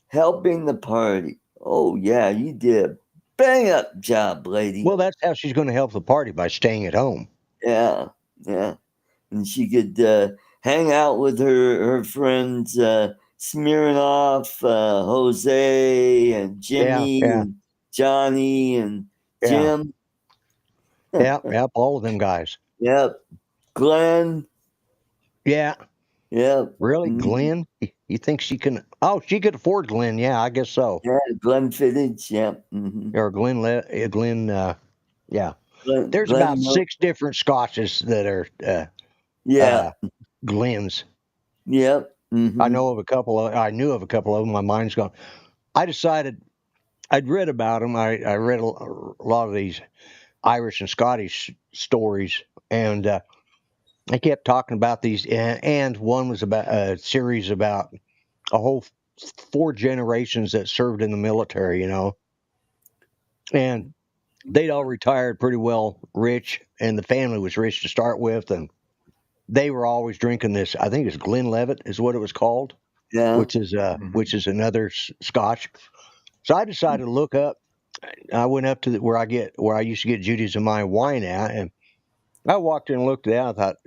helping the party. Oh, yeah, you did a bang up job, lady. Well, that's how she's going to help the party, by staying at home. Yeah, yeah. And she could hang out with her friends Smirnoff, Jose, and Jimmy, Yeah. and Johnny, and Yeah. Jim. Yep, all of them guys. Yep. Glenn. Yeah, Yep. really, Glenn? You think she can? Oh, she could afford Glenn. Yeah, I guess so. Yeah, Glenn Fittich. Yep. Or Glenn. Yeah. There's Glenn about 6 different Scotches that are yeah. Glens. Yep. I know of a couple of. I knew of a couple of them. My mind's gone. I decided I'd read about them. I read a lot of these Irish and Scottish stories, and I kept talking about these. And one was about a series about a whole 4 generations that served in the military. And they'd all retired pretty well rich, and the family was rich to start with, and they were always drinking this. I think it's Glenlivet is what it was called, Yeah. which is another Scotch. So I decided to look up. I went up to where I used to get Judy's and my wine at, and I walked in and looked at it. I thought,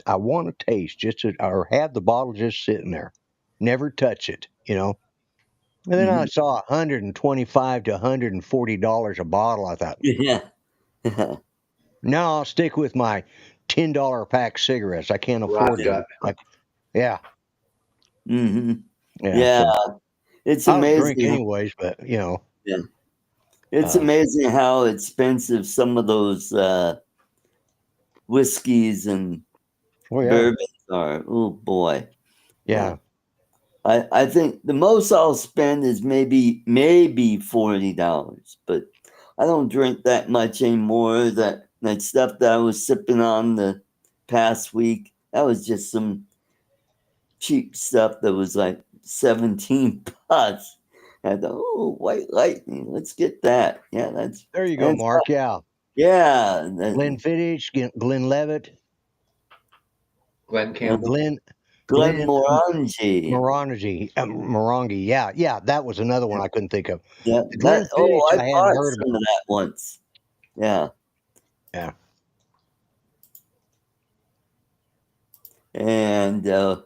I want to taste, or have the bottle just sitting there, never touch it, And then I saw $125 to $140 a bottle. I thought, Yeah. no, I'll stick with my $10 pack cigarettes. I can't afford it. Yeah. Yeah. So It's I don't amazing. drink anyways, but Yeah. It's amazing how expensive some of those whiskeys and bourbons are. Oh boy. Yeah. I think the most I'll spend is maybe $40, but I don't drink that much anymore. That stuff that I was sipping on the past week, that was just some cheap stuff that was like $17. I thought, oh, White Lightning, let's get that. Yeah, there you go, Mark. Yeah. Glenn Fittich, Glenlivet, Glenn Campbell, Glenn Morangi. Morangi. Yeah, that was another one I couldn't think of. Yeah, Glenn Fittich, I hadn't heard some of that once. Yeah. And too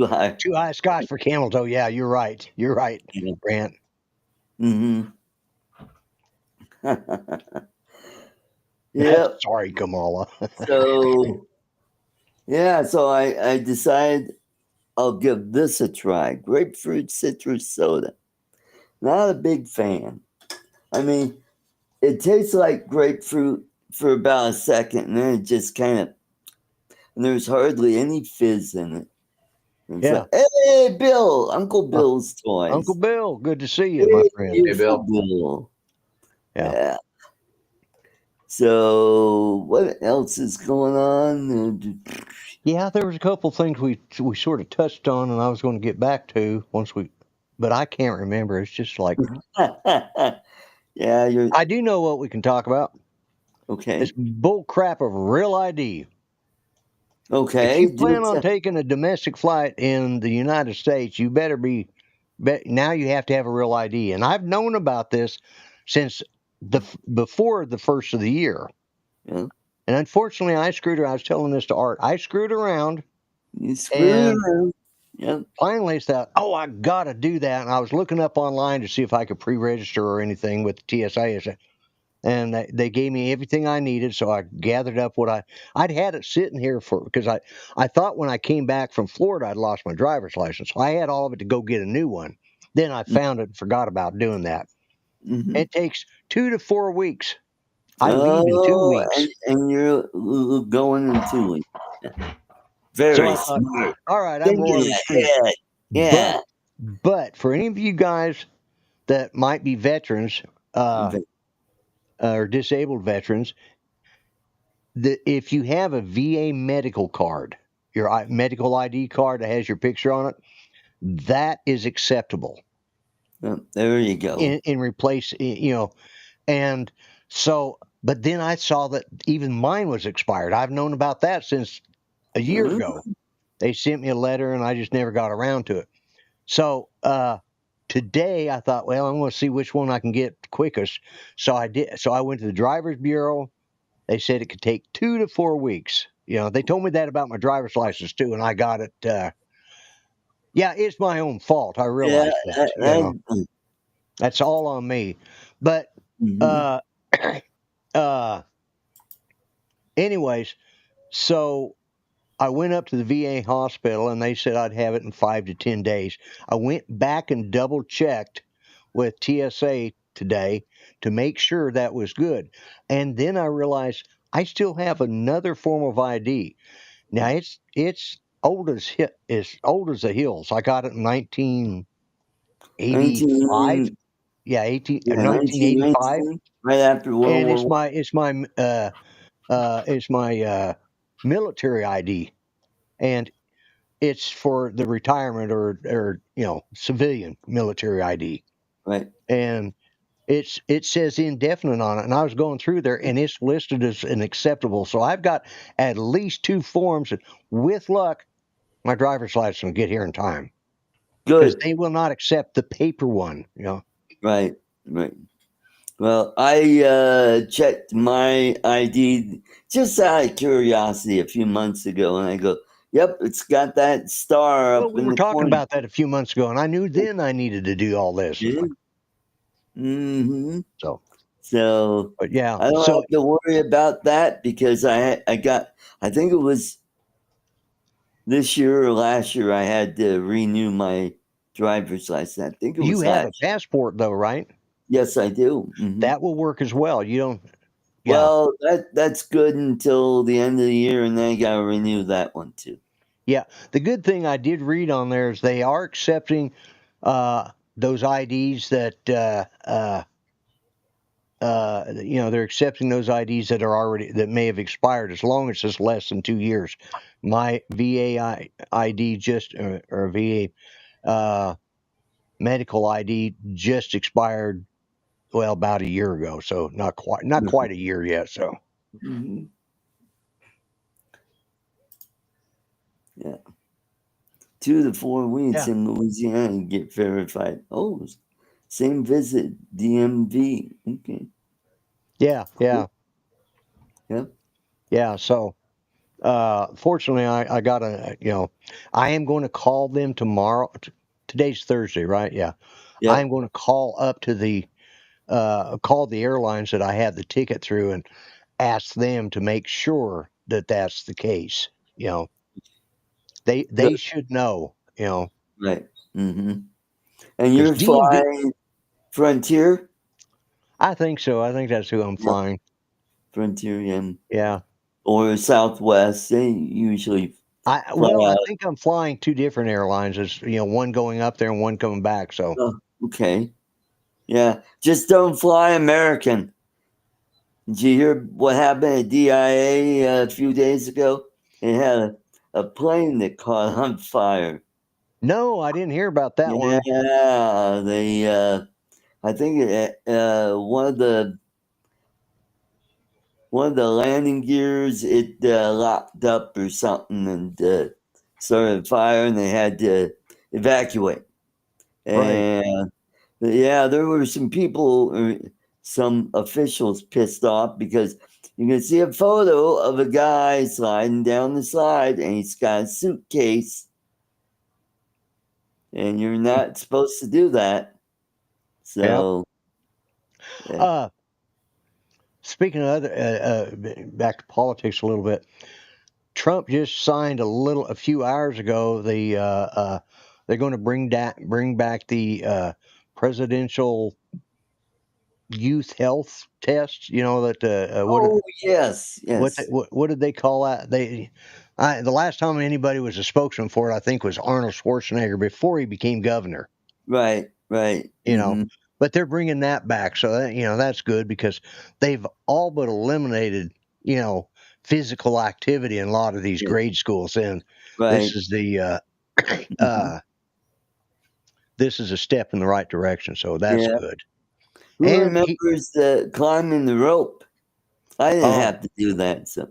high. Too high Scotch for camels. Oh yeah, you're right. You're right, Grant. Yeah. Sorry, Kamala. So I decided I'll give this a try. Grapefruit citrus soda. Not a big fan. I mean, it tastes like grapefruit for about a second, and then it just kind of, and there's hardly any fizz in it. And it's like, hey, Bill, Uncle Bill's toys. Uncle Bill, good to see you, my friend. Hey, Bill. Yeah. So what else is going on? Yeah, there was a couple things we sort of touched on, and I was going to get back to but I can't remember. It's just like, yeah, I do know what we can talk about. Okay. It's bull crap of real ID. Okay. If you plan on taking a domestic flight in the United States, you better now you have to have a real ID. And I've known about this since before the first of the year. Yeah. And unfortunately, I was telling this to Art. I screwed around. You screwed around. Yep. Finally, I thought, I got to do that. And I was looking up online to see if I could pre-register or anything with the TSA. And they gave me everything I needed. So I gathered up what I'd had it sitting here because I thought when I came back from Florida, I'd lost my driver's license. So I had all of it to go get a new one. Then I found it and forgot about doing that. It takes 2 to 4 weeks. I leave in 2 weeks. And you're going in 2 weeks. Very smart. All right, I'm rolling ahead. Yeah. But for any of you guys that might be veterans or disabled veterans, if you have a VA medical card, your medical ID card that has your picture on it, that is acceptable. There you go. In replace, and so, but then I saw that even mine was expired. I've known about that since a year ago. They sent me a letter and I just never got around to it. So today I thought, well, I'm going to see which one I can get quickest. So I did. So I went to the driver's bureau. They said it could take 2 to 4 weeks. They told me that about my driver's license too, and I got it. Yeah, it's my own fault. I realize that. That's all on me. But Uh, anyways, so I went up to the VA hospital and they said I'd have it in 5 to 10 days. I went back and double checked with TSA today to make sure that was good. And then I realized I still have another form of ID. Now it's old as the hills. I got it in 1985. 19, Yeah, yeah, 1985. 1919, right after World And War One. it's my military ID, and it's for the retirement or civilian military ID, Right. and it says indefinite on it. And I was going through there, and it's listed as an acceptable. So I've got at least 2 forms, and with luck, my driver's license will get here in time because Good. they will not accept the paper one. Right. Right. Well, I checked my ID just out of curiosity a few months ago, and I go, "Yep, it's got that star Well, up we in were the talking corner." about that a few months ago, and I knew then I needed to do all this. It's Yeah. like, Mm-hmm. so, but I yeah. don't So have to worry about that because I think it was this year or last year I had to renew my driver's license. I think it you was have a last year. passport, though, right? Yes, I do. Mm-hmm. That will work as well. You don't. Yeah. Well, that's good until the end of the year, and then I gotta renew that one too. Yeah. The good thing I did read on there is they are accepting those IDs that they're accepting those IDs that may have expired as long as it's less than 2 years. My VA ID or VA medical ID just expired about a year ago, so not quite a year yet. So Mm-hmm. Yeah, 2 to 4 weeks yeah, in Louisiana to get verified. Oh, same visit, DMV. Okay. yeah. Yep. So fortunately, I got I am going to call them tomorrow. Today's Thursday, right? Yeah. I Yep. am going to call up to call the airlines that I had the ticket through and ask them to make sure that that's the case. They Good. should know. Right. Mm-hmm. And Because you're DMV. flying Frontier? I think so. I think that's who I'm Yep. flying. Frontier, yeah. Yeah. Or Southwest. They usually fly I out. think I'm flying 2 different airlines. It's one going up there and one coming back. So Oh, okay. Yeah. Just don't fly American. Did you hear what happened at DIA a few days ago? It had a plane that caught on fire. no, I didn't hear about that one. Yeah, they. I think one of the landing gears it locked up or something and started fire, and they had to evacuate. Right. And yeah, there were some people, some officials pissed off because you can see a photo of a guy sliding down the slide, and he's got a suitcase, and you're not supposed to do that. Yeah. So, yeah. Speaking of other, back to politics a little bit. Trump just signed a few hours ago. They're going to bring back the presidential youth health test. Oh yes, What yes, what did they call that? The last time anybody was a spokesman for it, I think, was Arnold Schwarzenegger before he became governor. right. Mm-hmm. But they're bringing that back, so that's good because they've all but eliminated physical activity in a lot of these Yeah, grade schools, and right. this is the Mm-hmm. this is a step in the right direction, so that's Yeah. good. Who And remembers climbing the rope? I didn't oh, have to do that. So,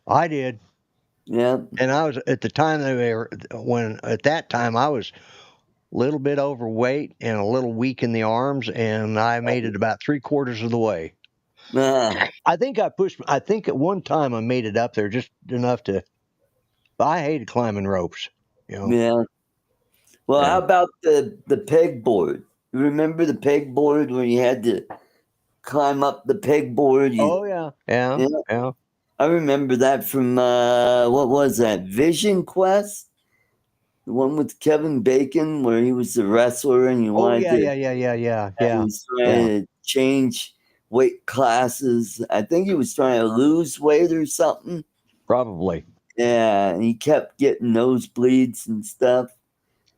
I did, yeah. and I was at the time at that time I was a little bit overweight and a little weak in the arms, and I made it about 3/4 of the way. Ah, I think at one time I made it up there just enough to. I hated climbing ropes. yeah. Well, how Yeah. about the pegboard? You remember the pegboard where you had to climb up the pegboard? Oh yeah, yeah, Yeah, yeah. I remember that from what was that? Vision Quest, the one with Kevin Bacon, where he was the wrestler and he Oh wanted yeah, to. yeah, yeah, yeah, yeah, He yeah, was trying yeah. to change weight classes. I think he was trying to lose weight or something. Probably. Yeah, and he kept getting nosebleeds and stuff.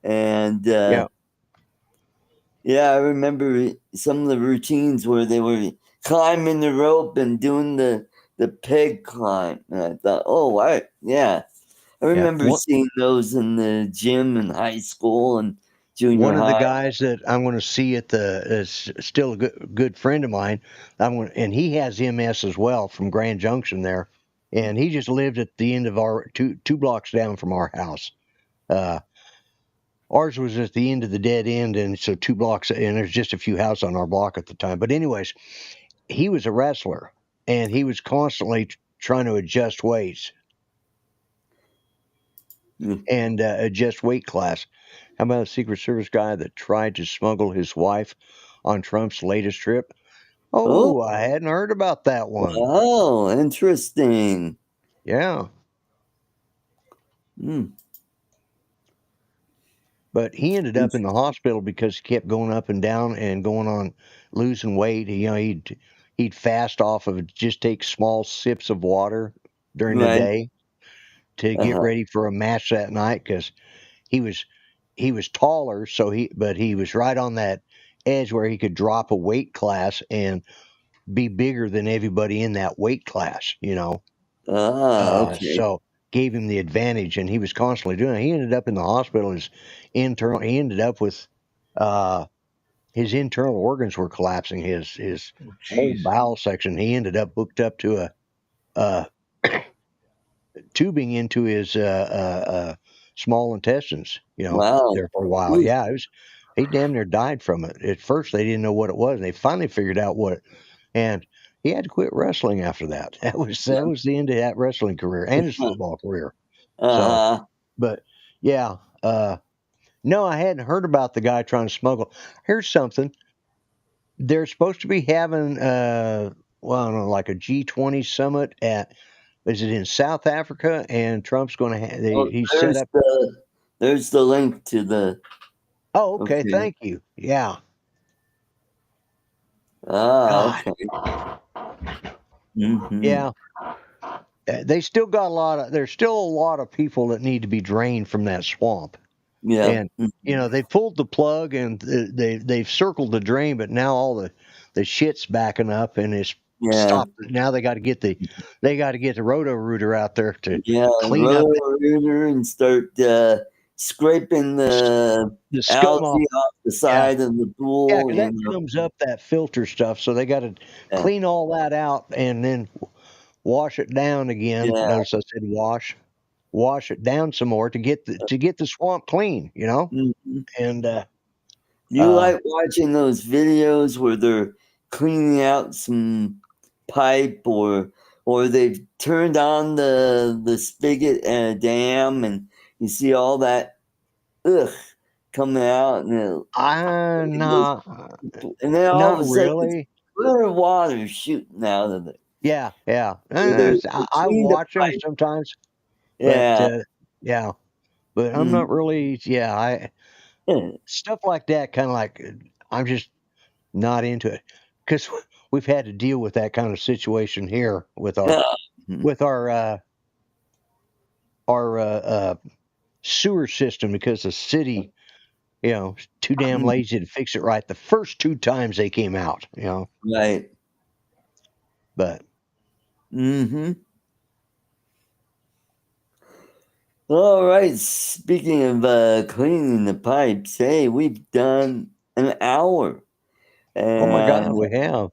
And Yeah. yeah, I remember some of the routines where they were climbing the rope and doing the peg climb. And I thought, oh, yeah. I Yeah. remember seeing those in the gym in high school and junior One of the high. guys that I'm going to see at the is still a good friend of mine. And he has MS as well from Grand Junction there, and he just lived at the end of our two blocks down from our house. Ours was at the end of the dead end, and so 2 blocks, and there's just a few houses on our block at the time. But anyways, he was a wrestler, and he was constantly trying to adjust weights and adjust weight class. How about a Secret Service guy that tried to smuggle his wife on Trump's latest trip? Oh, Oh, I hadn't heard about that one. wow, interesting. Yeah. Mm. But he ended up in the hospital because he kept going up and down and going on losing weight. He'd fast off of just take small sips of water during the Right. day to get ready for a match that night because he was taller, but he was right on that edge where he could drop a weight class and be bigger than everybody in that weight class, Okay. So gave him the advantage, and he was constantly doing it. He ended up in the hospital. He ended up with his internal organs were collapsing. His whole bowel section. He ended up hooked up to a tubing into his small intestines. Wow. There for a while. Ooh. Yeah, he damn near died from it. At first, they didn't know what it was. And they finally figured out what, and he had to quit wrestling after that. That was the end of that wrestling career and his football career. So, but yeah, no, I hadn't heard about the guy trying to smuggle. Here's something. They're supposed to be having well, I don't know, like a G20 summit is it in South Africa? And Trump's going to have he's set up. There's the link to the. Oh, okay. Thank you. Yeah. Okay. Mm-hmm. Yeah. They still got there's still a lot of people that need to be drained from that swamp. Yeah. And they pulled the plug and they've circled the drain, but now all the shit's backing up and it's stopped. Now they got to get the roto rooter out there to clean up rooter and start scraping the scum algae off the side of the pool. Yeah, because that comes up that filter stuff, so they got to clean all that out and then wash it down again. Notice I said wash it down some more to get the swamp clean, Mm-hmm. And you like watching those videos where they're cleaning out some pipe or they've turned on the spigot and a dam and you see all that coming out and not and then all of a sudden really clear water shooting out of it. Yeah. I watch them sometimes. But but I'm not really. Stuff like that, kind of like I'm just not into it because we've had to deal with that kind of situation here with our sewer system because the city, too damn lazy to fix it right the first 2 times they came out, Right. But. All right. Speaking of cleaning the pipes, hey, we've done an hour. Oh my God, we have.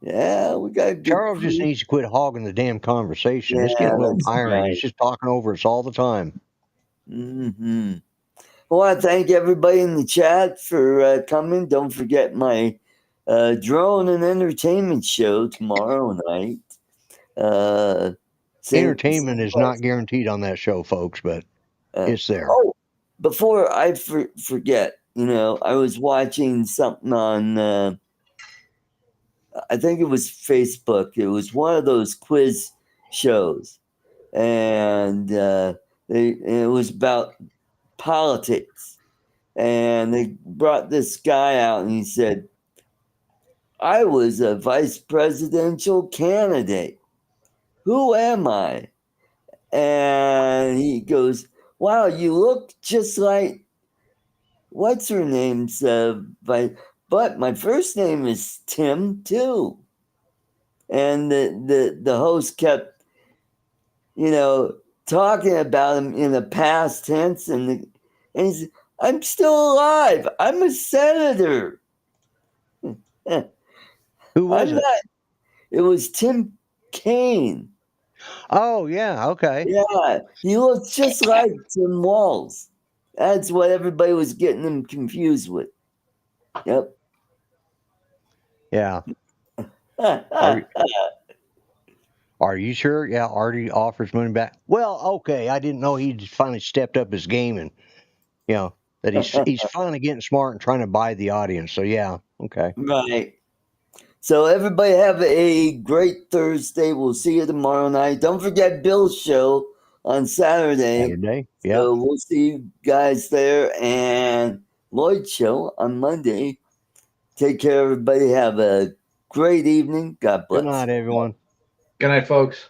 Yeah, we got. Charles just needs to quit hogging the damn conversation. It's getting a little tiring. He's just talking over us all the time. Well, I thank everybody in the chat for coming. Don't forget my drone and entertainment show tomorrow night. Entertainment is not guaranteed on that show, folks, but it's there. Oh, before I forget, I was watching something on, I think it was Facebook. It was one of those quiz shows. And it was about politics. And they brought this guy out and he said, I was a vice presidential candidate. Who am I? And he goes, wow, you look just like, what's her name's but my first name is Tim too. And the host kept, talking about him in the past tense, and he said, I'm still alive. I'm a senator. Who was it? It was Tim Kaine. Oh, yeah. Okay. Yeah, he looks just like Tim Walz. That's what everybody was getting him confused with. Yep. Yeah. Are you sure? Yeah, Artie offers money back. Well, okay. I didn't know he finally stepped up his game, and that he's finally getting smart and trying to buy the audience. So yeah, okay. Right. So everybody have a great Thursday. We'll see you tomorrow night. Don't forget Bill's show on Saturday. Yeah. So we'll see you guys there, and Lloyd's show on Monday. Take care, everybody. Have a great evening. God bless. Good night, everyone. Good night, folks.